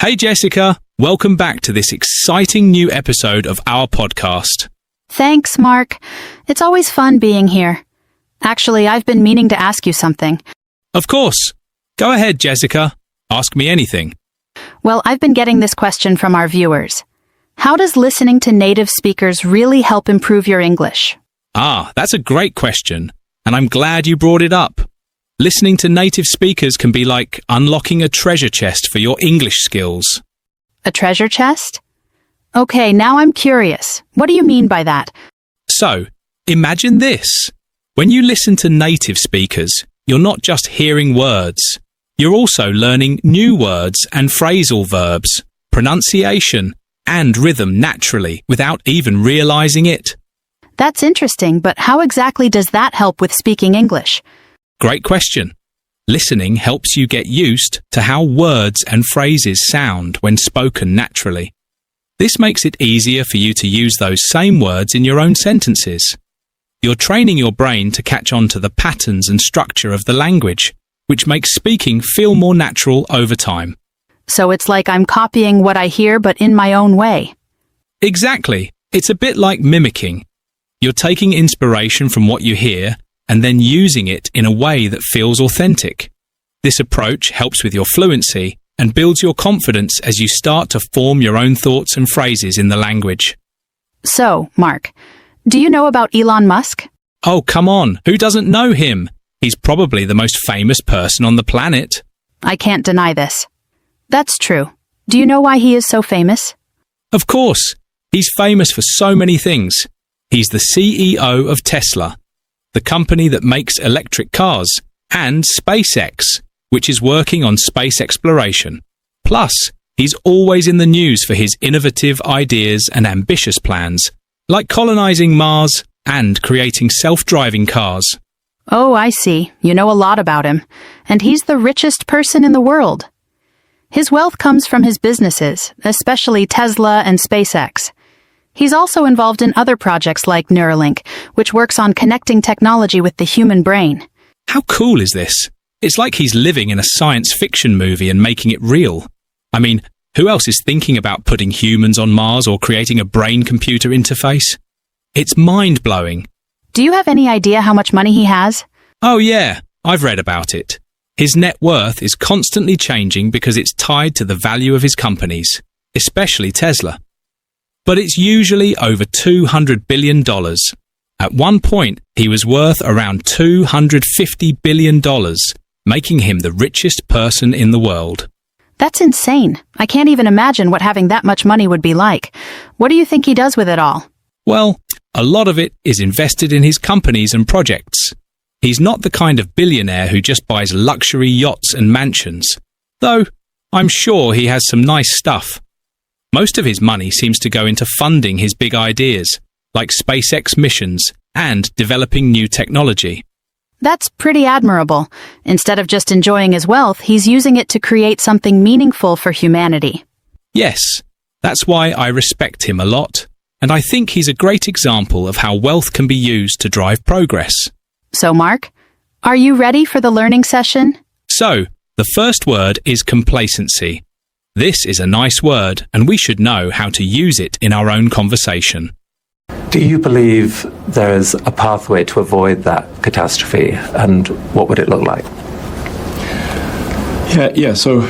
Hey Jessica, welcome back to this exciting new episode of our podcast. Thanks, Mark. It's always fun being here. Actually, I've been meaning to ask you something. Of course. Go ahead, Jessica. Ask me anything. Well, I've been getting this question from our viewers. How does listening to native speakers really help improve your English? That's a great question, and I'm glad you brought it up. Listening to native speakers can be like unlocking a treasure chest for your English skills. A treasure chest? Okay, now I'm curious. What do you mean by that? So, imagine this. When you listen to native speakers, you're not just hearing words. You're also learning new words and phrasal verbs, pronunciation, and rhythm naturally without even realizing it. That's interesting, but how exactly does that help with speaking English? Great question. Listening helps you get used to how words and phrases sound when spoken naturally. This makes it easier for you to use those same words in your own sentences. You're training your brain to catch on to the patterns and structure of the language, which makes speaking feel more natural over time. So it's like I'm copying what I hear, but in my own way. Exactly. It's a bit like mimicking. You're taking inspiration from what you hear and then using it in a way that feels authentic. This approach helps with your fluency and builds your confidence as you start to form your own thoughts and phrases in the language. So, Mark, do you know about Elon Musk? Oh, come on. Who doesn't know him? He's probably the most famous person on the planet. I can't deny this. That's true. Do you know why he is so famous? Of course. He's famous for so many things. He's the CEO of Tesla, the company that makes electric cars, and SpaceX, which is working on space exploration. Plus, he's always in the news for his innovative ideas and ambitious plans, like colonizing Mars and creating self-driving cars. Oh, I see. You know a lot about him. And he's the richest person in the world. His wealth comes from his businesses, especially Tesla and SpaceX. He's also involved in other projects like Neuralink, which works on connecting technology with the human brain. How cool is this? It's like he's living in a science fiction movie and making it real. I mean, who else is thinking about putting humans on Mars or creating a brain-computer interface? It's mind-blowing. Do you have any idea how much money he has? Oh yeah, I've read about it. His net worth is constantly changing because it's tied to the value of his companies, especially Tesla. But it's usually over $200 billion. At one point, he was worth around $250 billion, making him the richest person in the world. That's insane. I can't even imagine what having that much money would be like. What do you think he does with it all? Well, a lot of it is invested in his companies and projects. He's not the kind of billionaire who just buys luxury yachts and mansions, though I'm sure he has some nice stuff. Most of his money seems to go into funding his big ideas, like SpaceX missions and developing new technology. That's pretty admirable. Instead of just enjoying his wealth, he's using it to create something meaningful for humanity. Yes, that's why I respect him a lot, and I think he's a great example of how wealth can be used to drive progress. So, Mark, are you ready for the learning session? So, the first word is complacency. This is a nice word, and we should know how to use it in our own conversation. Do you believe there is a pathway to avoid that catastrophe, and what would it look like? So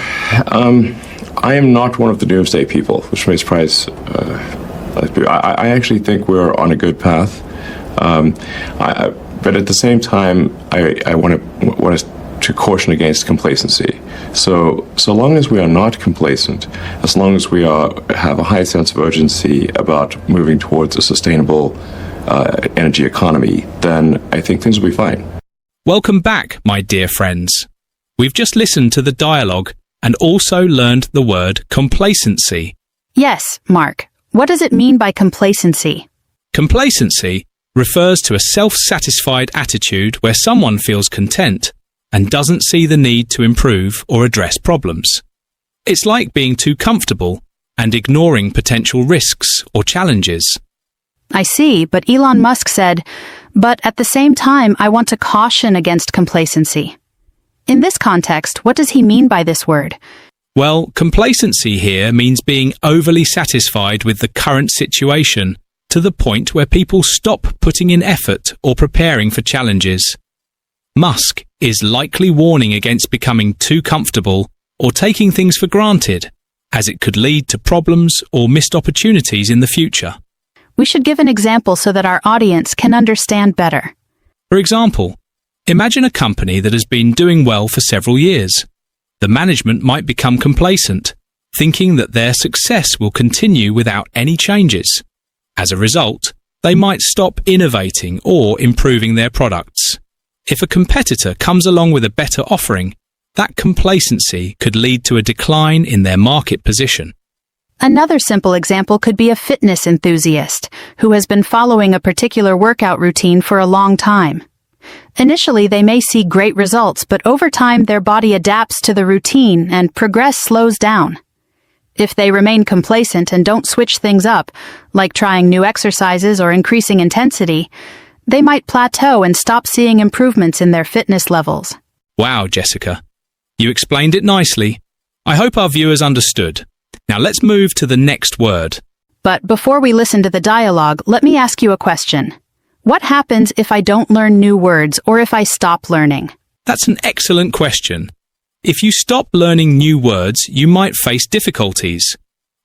I am not one of the doomsday people, which may surprise I actually think we're on a good path. But at the same time, I want to caution against complacency. So long as we are not complacent, as long as we have a high sense of urgency about moving towards a sustainable energy economy, then I think things will be fine. Welcome back, my dear friends. We've just listened to the dialogue and also learned the word complacency. Yes, Mark. What does it mean by complacency? Complacency refers to a self-satisfied attitude where someone feels content and doesn't see the need to improve or address problems. It's like being too comfortable and ignoring potential risks or challenges. I see, but Elon Musk said, but at the same time, I want to caution against complacency. In this context, what does he mean by this word? Well, complacency here means being overly satisfied with the current situation to the point where people stop putting in effort or preparing for challenges. Musk is likely warning against becoming too comfortable or taking things for granted, as it could lead to problems or missed opportunities in the future. We should give an example so that our audience can understand better. For example, imagine a company that has been doing well for several years. The management might become complacent, thinking that their success will continue without any changes. As a result, they might stop innovating or improving their products. If a competitor comes along with a better offering, that complacency could lead to a decline in their market position. Another simple example could be a fitness enthusiast who has been following a particular workout routine for a long time. Initially, they may see great results, but over time their body adapts to the routine and progress slows down. If they remain complacent and don't switch things up, like trying new exercises or increasing intensity, they might plateau and stop seeing improvements in their fitness levels. Wow, Jessica. You explained it nicely. I hope our viewers understood. Now let's move to the next word. But before we listen to the dialogue, let me ask you a question. What happens if I don't learn new words or if I stop learning? That's an excellent question. If you stop learning new words, you might face difficulties.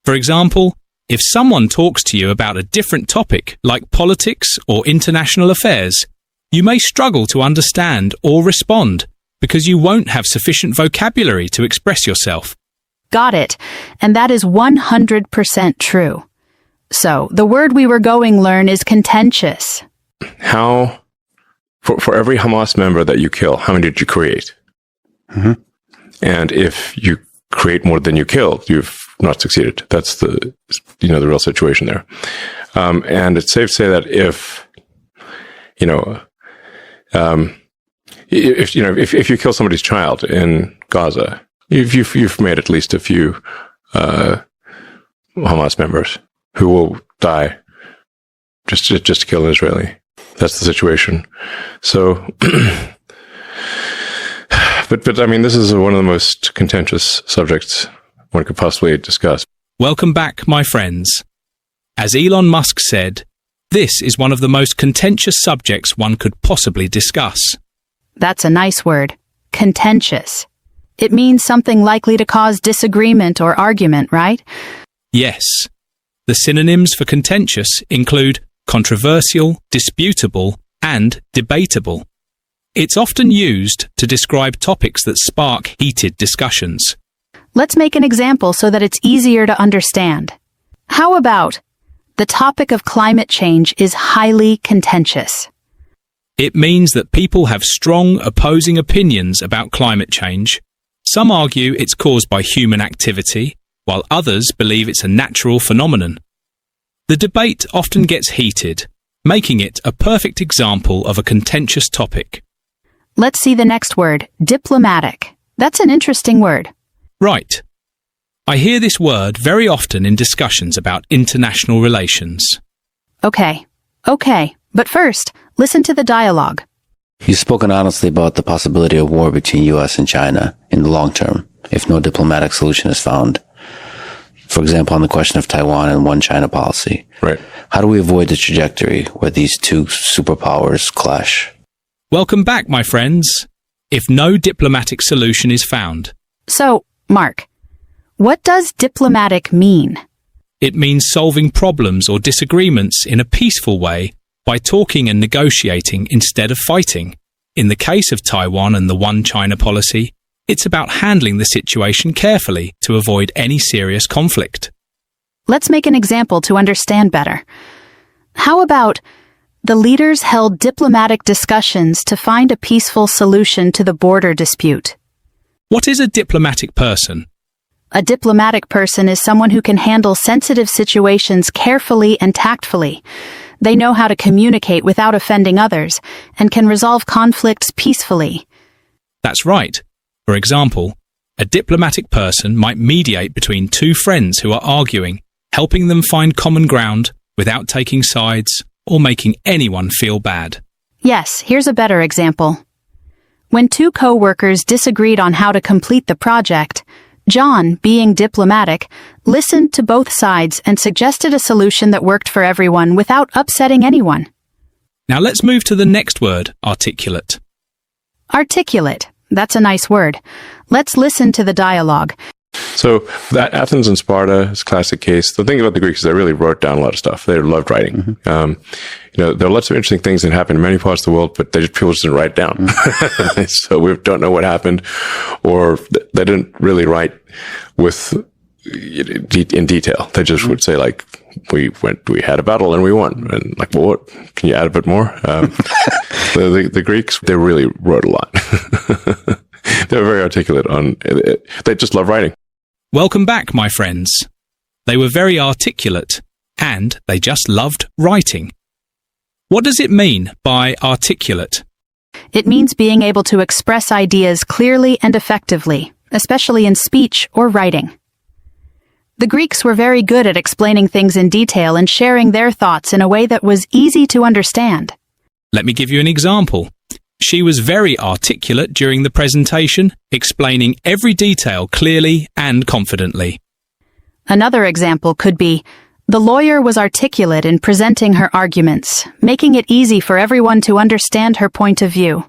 For example, if someone talks to you about a different topic, like politics or international affairs, you may struggle to understand or respond because you won't have sufficient vocabulary to express yourself. Got it. And that is 100% true. So, the word we were going to learn is contentious. How, for every Hamas member that you kill, how many did you create? Mm-hmm. And if you create more than you kill, you've not succeeded. That's the real situation there. And it's safe to say that if you kill somebody's child in Gaza, you've made at least a few Hamas members who will die just to kill an Israeli. That's the situation. So, but I mean, this is one of the most contentious subjects one could possibly discuss. Welcome back, my friends. As Elon Musk said, this is one of the most contentious subjects one could possibly discuss. That's a nice word. Contentious. It means something likely to cause disagreement or argument, right? Yes. The synonyms for contentious include controversial, disputable, and debatable. It's often used to describe topics that spark heated discussions. Let's make an example so that it's easier to understand. How about, the topic of climate change is highly contentious? It means that people have strong opposing opinions about climate change. Some argue it's caused by human activity, while others believe it's a natural phenomenon. The debate often gets heated, making it a perfect example of a contentious topic. Let's see the next word, diplomatic. That's an interesting word. Right. I hear this word very often in discussions about international relations. Okay. But first, listen to the dialogue. You've spoken honestly about the possibility of war between U.S. and China in the long term, if no diplomatic solution is found. For example, on the question of Taiwan and one China policy. Right. How do we avoid the trajectory where these two superpowers clash? Welcome back, my friends. If no diplomatic solution is found. So, Mark, what does diplomatic mean? It means solving problems or disagreements in a peaceful way by talking and negotiating instead of fighting. In the case of Taiwan and the one China policy, it's about handling the situation carefully to avoid any serious conflict. Let's make an example to understand better. How about, the leaders held diplomatic discussions to find a peaceful solution to the border dispute? What is a diplomatic person? A diplomatic person is someone who can handle sensitive situations carefully and tactfully. They know how to communicate without offending others and can resolve conflicts peacefully. That's right. For example, a diplomatic person might mediate between two friends who are arguing, helping them find common ground without taking sides or making anyone feel bad. Yes, here's a better example. When two co-workers disagreed on how to complete the project, John, being diplomatic, listened to both sides and suggested a solution that worked for everyone without upsetting anyone. Now let's move to the next word, articulate. Articulate. That's a nice word. Let's listen to the dialogue. So that Athens and Sparta is a classic case. The thing about the Greeks is they really wrote down a lot of stuff. They loved writing. There are lots of interesting things that happen in many parts of the world, but people just didn't write it down. So we don't know what happened, or they didn't really write in detail. They just would say, like, we had a battle and we won. And like, well, what? Can you add a bit more? The Greeks, they really wrote a lot. They were very articulate they just love writing. Welcome back, my friends. They were very articulate, and they just loved writing. What does it mean by articulate? It means being able to express ideas clearly and effectively, especially in speech or writing. The Greeks were very good at explaining things in detail and sharing their thoughts in a way that was easy to understand. Let me give you an example. She was very articulate during the presentation, explaining every detail clearly and confidently. Another example could be, the lawyer was articulate in presenting her arguments, making it easy for everyone to understand her point of view.